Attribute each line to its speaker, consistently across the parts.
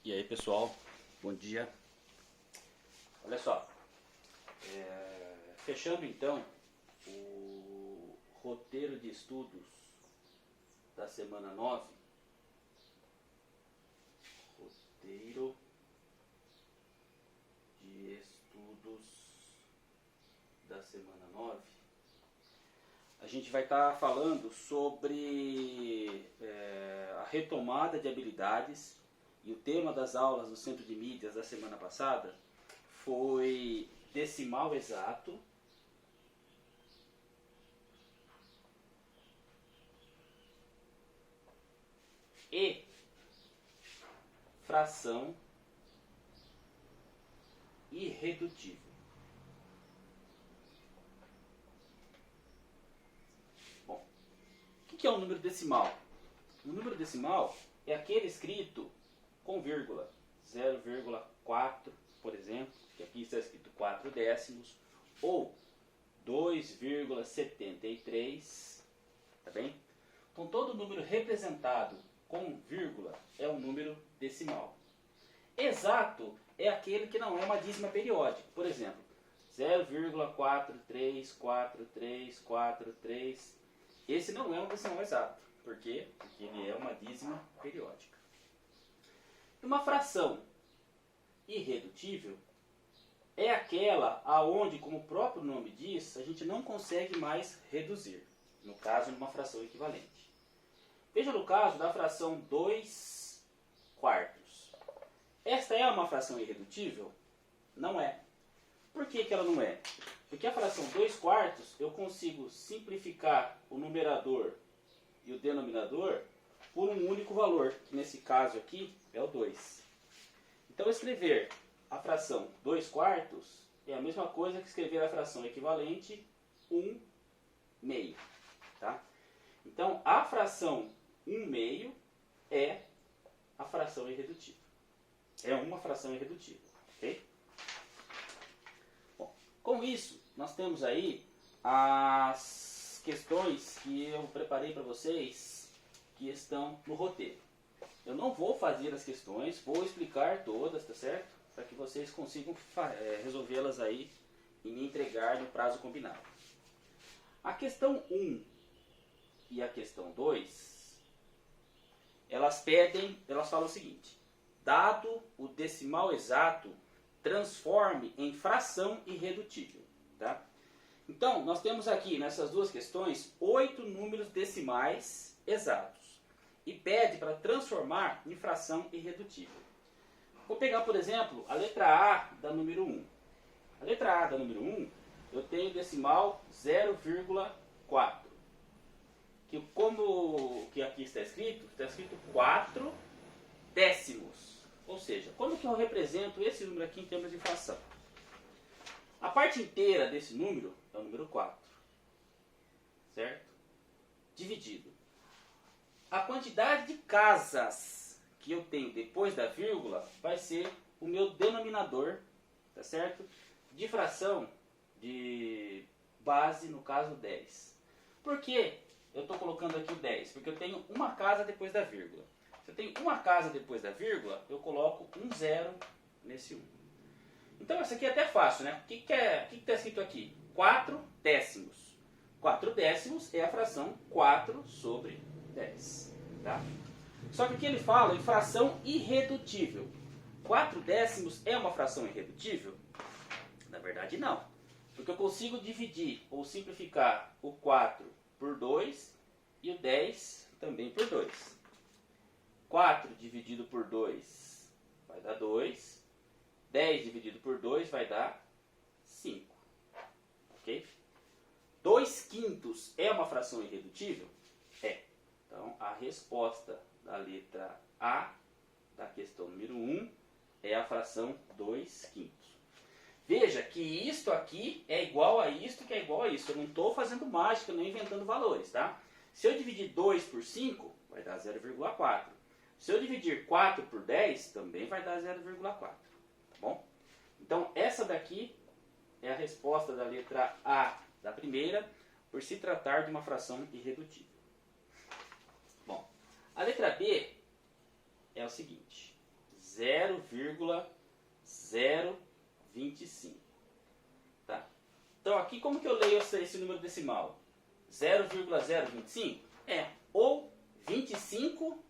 Speaker 1: E aí pessoal, bom dia. Olha só, fechando então o roteiro de estudos da semana 9, roteiro de estudos da semana 9, a gente vai estar falando sobre a retomada de habilidades. E o tema das aulas do Centro de Mídias da semana passada foi decimal exato e fração irredutível. Bom, o que é um número decimal? Um número decimal é aquele escrito com vírgula, 0,4, por exemplo, que aqui está escrito 4 décimos, ou 2,73, tá bem? Então todo número representado com vírgula é um número decimal. Exato é aquele que não é uma dízima periódica, por exemplo, 0,4343443. Esse não é um decimal exato. Por quê? Porque ele é uma dízima periódica. Uma fração irredutível é aquela aonde, como o próprio nome diz, a gente não consegue mais reduzir. No caso, numa fração equivalente. Veja no caso da fração 2 quartos. Esta é uma fração irredutível? Não é. Por que ela não é? Porque a fração 2 quartos eu consigo simplificar o numerador e o denominador por um único valor, que nesse caso aqui é o 2. Então escrever a fração 2 quartos é a mesma coisa que escrever a fração equivalente 1 meio. Tá? Então a fração 1 meio é a fração irredutível. É uma fração irredutível. Okay? Bom, com isso, nós temos aí as questões que eu preparei para vocês que estão no roteiro. Eu não vou fazer as questões, vou explicar todas, tá certo? Para que vocês consigam resolvê-las aí e me entregar no prazo combinado. A questão 1 e a questão 2, elas falam o seguinte: dado o decimal exato, transforme em fração irredutível. Tá? Então, nós temos aqui nessas duas questões 8 números decimais exatos. E pede para transformar em fração irredutível. Vou pegar, por exemplo, a letra A da número 1. A letra A da número 1, eu tenho decimal 0,4. Que aqui está escrito 4 décimos. Ou seja, como que eu represento esse número aqui em termos de fração? A parte inteira desse número é o número 4. Certo? Dividido. A quantidade de casas que eu tenho depois da vírgula vai ser o meu denominador, tá certo? De fração de base, no caso 10. Por que eu estou colocando aqui o 10? Porque eu tenho uma casa depois da vírgula. Se eu tenho uma casa depois da vírgula, eu coloco um zero nesse 1. Então essa aqui é até fácil, né? O que está escrito aqui? 4 décimos. 4 décimos é a fração 4 sobre 10. Tá? Só que aqui ele fala em fração irredutível. 4 décimos é uma fração irredutível? Na verdade não. Porque eu consigo dividir ou simplificar o 4 por 2 e o 10 também por 2. 4 dividido por 2 vai dar 2. 10 dividido por 2 vai dar 5. Ok? 2 quintos é uma fração irredutível? É. Então, a resposta da letra A da questão número 1 é a fração 2 quintos. Veja que isto aqui é igual a isto que é igual a isso. Eu não estou fazendo mágica, nem inventando valores, tá? Se eu dividir 2 por 5, vai dar 0,4. Se eu dividir 4 por 10, também vai dar 0,4. Tá bom? Então, essa daqui é a resposta da letra A da primeira, por se tratar de uma fração irredutível. Bom, a letra B é o seguinte: 0,025. Tá? Então aqui como que eu leio esse número decimal? 0,025? Ou 25,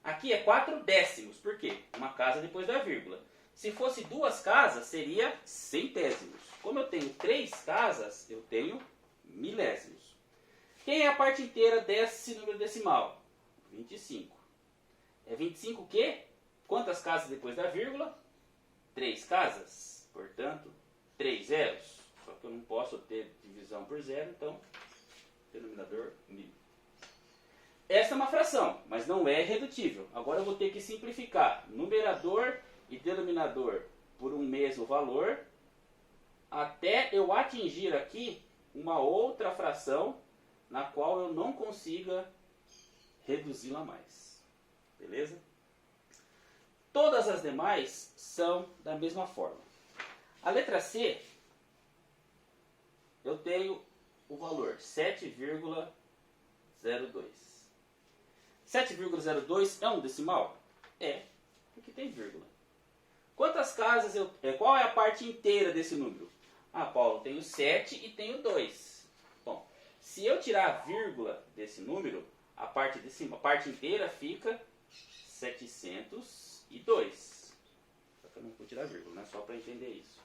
Speaker 1: aqui é 4 décimos, por quê? Uma casa depois da vírgula. Se fosse duas casas, seria centésimos. Como eu tenho 3 casas, eu tenho milésimos. Quem é a parte inteira desse número decimal? 25. É 25 o quê? Quantas casas depois da vírgula? 3 casas. Portanto, 3 zeros. Só que eu não posso ter divisão por zero, então, denominador 1000. Essa é uma fração, mas não é irredutível. Agora eu vou ter que simplificar numerador e denominador por um mesmo valor, até eu atingir aqui uma outra fração na qual eu não consiga reduzi-la mais. Beleza? Todas as demais são da mesma forma. A letra C, eu tenho o valor 7,02. 7,02 é um decimal? É, porque tem vírgula. Quantas casas eu... Qual é a parte inteira desse número? Ah, Paulo, tenho 7 e tenho 2. Bom, se eu tirar a vírgula desse número, a parte inteira fica 702. Só que eu não vou tirar a vírgula, né? Só para entender isso.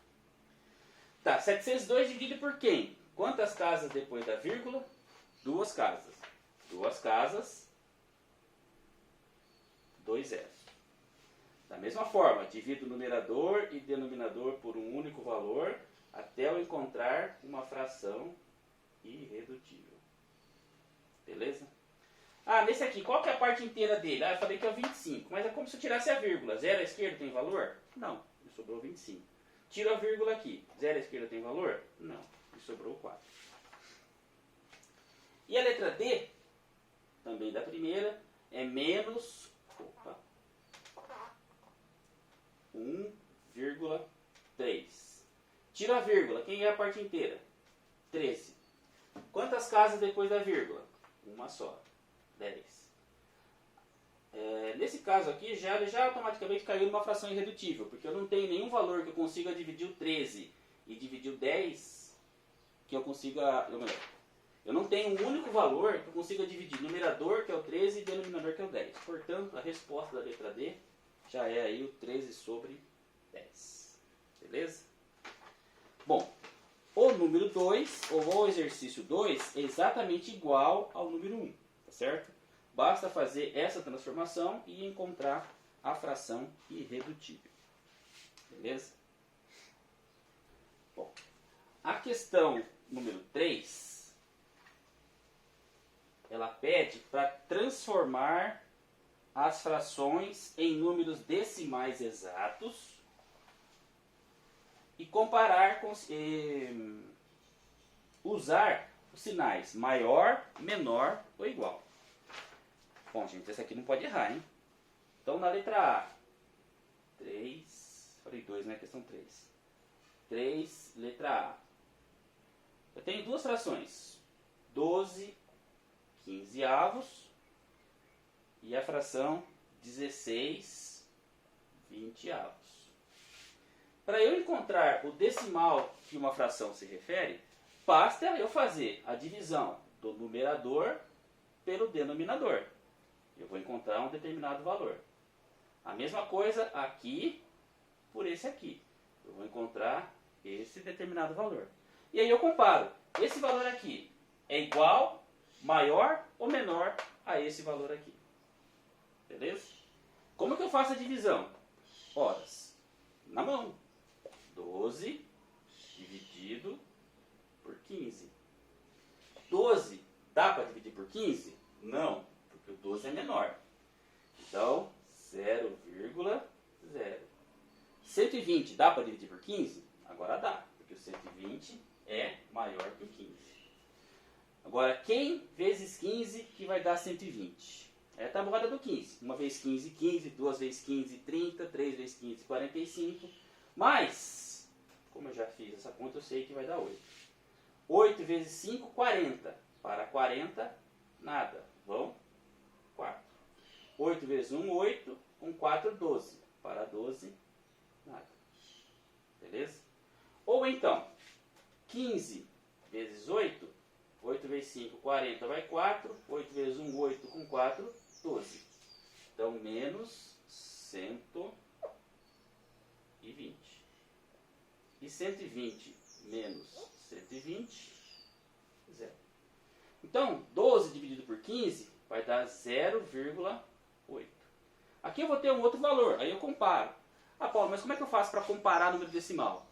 Speaker 1: Tá, 702 dividido por quem? Quantas casas depois da vírgula? 2 casas. 2 casas, 2 zeros. Da mesma forma, divido numerador e denominador por um único valor até eu encontrar uma fração irredutível. Beleza? Ah, nesse aqui, qual que é a parte inteira dele? Ah, eu falei que é o 25, mas é como se eu tirasse a vírgula. 0 à esquerda tem valor? Não, me sobrou 25. Tiro a vírgula aqui. 0 à esquerda tem valor? Não, me sobrou 4. E a letra D, também da primeira, é menos 1,3. Tiro a vírgula. Quem é a parte inteira? 13. Quantas casas depois da vírgula? Uma só. 10. Nesse caso aqui, já automaticamente caiu numa fração irredutível, porque eu não tenho nenhum valor que eu consiga dividir o 13 e dividir o 10 que eu consiga... Eu não tenho um único valor que eu consiga dividir numerador, que é o 13, e denominador, que é o 10. Portanto, a resposta da letra D já é aí o 13 sobre 10. Beleza? Bom, o número 2, ou o exercício 2, é exatamente igual ao número 1. Tá certo? Basta fazer essa transformação e encontrar a fração irredutível. Beleza? Bom, a questão número 3... ela pede para transformar as frações em números decimais exatos e comparar com usar os sinais maior, menor ou igual. Bom, gente, esse aqui não pode errar, hein? Então, na letra A, 3, falei 2, né? Questão 3. 3, letra A. Eu tenho duas frações, 12 quinzeavos e a fração 16 vinteavos. Para eu encontrar o decimal que uma fração se refere, basta eu fazer a divisão do numerador pelo denominador. Eu vou encontrar um determinado valor. A mesma coisa aqui por esse aqui. Eu vou encontrar esse determinado valor. E aí eu comparo. Esse valor aqui é igual, maior ou menor a esse valor aqui. Beleza? Como que eu faço a divisão? Horas. Na mão. 12 dividido por 15. 12 dá para dividir por 15? Não, porque o 12 é menor. Então, 0,0. 120 dá para dividir por 15? Agora dá, porque o 120 é maior que o 15. Agora, quem vezes 15 que vai dar 120? É a tabuada do 15. 1 vezes 15, 15. 2 vezes 15, 30. 3 vezes 15, 45. Mas, como eu já fiz essa conta, eu sei que vai dar 8. 8 vezes 5, 40. Para 40, nada. Vão 4. 8 vezes 1, 8. Com 4, 12. Para 12, nada. Beleza? Ou então, 15 vezes 8. 8 vezes 5, 40, vai 4. 8 vezes 1, 8. Com 4, 12. Então, menos 120. E 120 menos 120, 0. Então, 12 dividido por 15 vai dar 0,8. Aqui eu vou ter um outro valor, aí eu comparo. Ah, Paulo, mas como é que eu faço para comparar número decimal?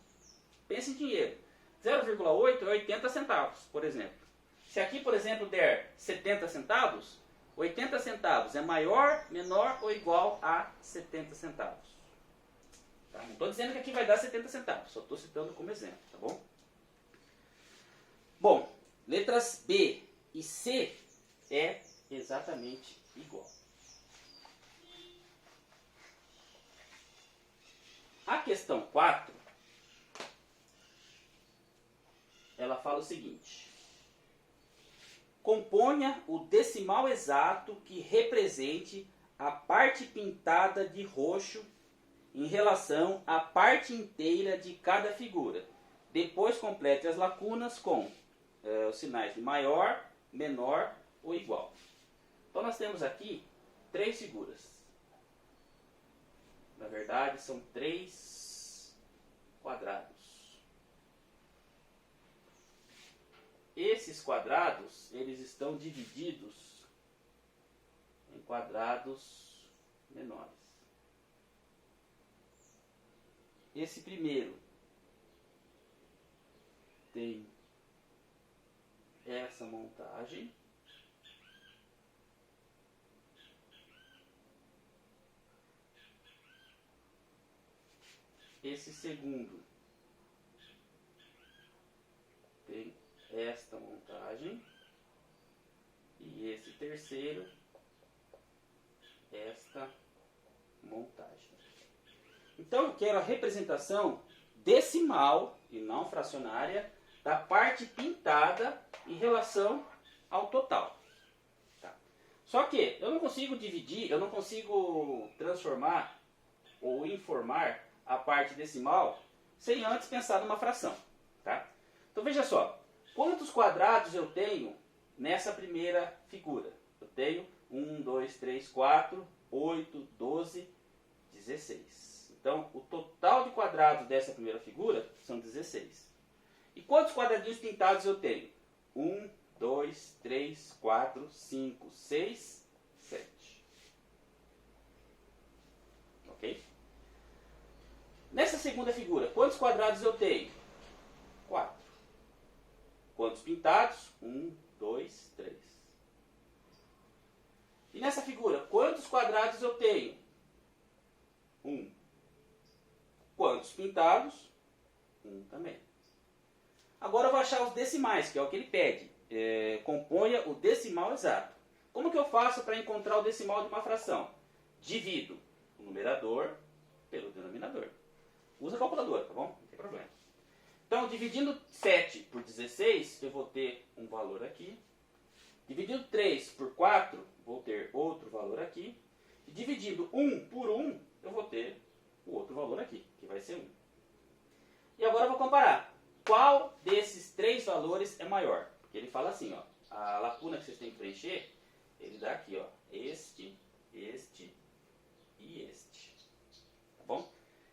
Speaker 1: Pense em dinheiro. 0,8 é 80 centavos, por exemplo. Se aqui, por exemplo, der 70 centavos, 80 centavos é maior, menor ou igual a 70 centavos. Tá? Não estou dizendo que aqui vai dar 70 centavos, só estou citando como exemplo, tá bom? Bom, letras B e C é exatamente igual. A questão 4, ela fala o seguinte: componha o decimal exato que represente a parte pintada de roxo em relação à parte inteira de cada figura. Depois complete as lacunas com os sinais de maior, menor ou igual. Então nós temos aqui 3 figuras. Na verdade, são 3 quadrados. Esses quadrados, eles estão divididos em quadrados menores. Esse primeiro tem essa montagem. Esse segundo tem esta montagem. E esse terceiro, esta montagem. Então eu quero a representação decimal e não fracionária da parte pintada em relação ao total. Tá? Só que eu não consigo dividir, eu não consigo transformar ou informar a parte decimal sem antes pensar numa fração. Tá? Então veja só, quantos quadrados eu tenho nessa primeira figura? Eu tenho 1, 2, 3, 4, 8, 12, 16. Então, o total de quadrados dessa primeira figura são 16. E quantos quadradinhos pintados eu tenho? 1, 2, 3, 4, 5, 6, 7. Ok? Nessa segunda figura, quantos quadrados eu tenho? 4. Quantos pintados? 1, 2, 3. E nessa figura, quantos quadrados eu tenho? 1. Quantos pintados? 1 também. Agora eu vou achar os decimais, que é o que ele pede. Componha o decimal exato. Como que eu faço para encontrar o decimal de uma fração? Divido o numerador pelo denominador. Usa a calculadora, tá bom? Não tem problema. Então, dividindo 7 por 16, eu vou ter um valor aqui. Dividindo 3 por 4, vou ter outro valor aqui. E dividindo 1 por 1, eu vou ter o outro valor aqui, que vai ser 1. E agora eu vou comparar. Qual desses 3 valores é maior? Porque ele fala assim, ó, a lacuna que vocês têm que preencher, ele dá aqui, ó, este e este. Tá bom?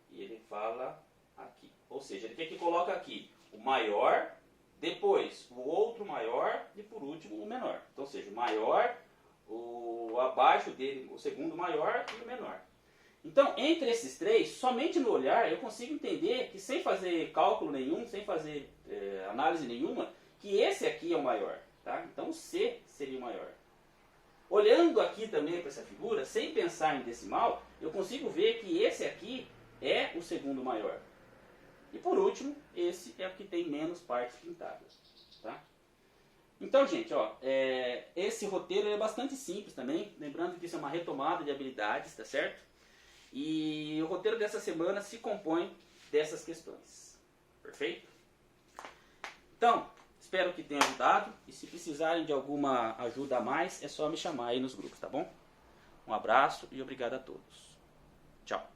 Speaker 1: E ele fala aqui. Ou seja, ele quer que coloque aqui o maior, depois o outro maior e por último o menor. Então, ou seja, o maior, o abaixo dele, o segundo maior e o menor. Então, entre esses 3, somente no olhar eu consigo entender que sem fazer cálculo nenhum, sem fazer análise nenhuma, que esse aqui é o maior. Tá? Então, o C seria o maior. Olhando aqui também para essa figura, sem pensar em decimal, eu consigo ver que esse aqui é o segundo maior. E por último, esse é o que tem menos partes pintadas. Tá? Então, gente, ó, esse roteiro é bastante simples também. Lembrando que isso é uma retomada de habilidades, tá certo? E o roteiro dessa semana se compõe dessas questões. Perfeito? Então, espero que tenha ajudado. E se precisarem de alguma ajuda a mais, é só me chamar aí nos grupos, tá bom? Um abraço e obrigado a todos. Tchau.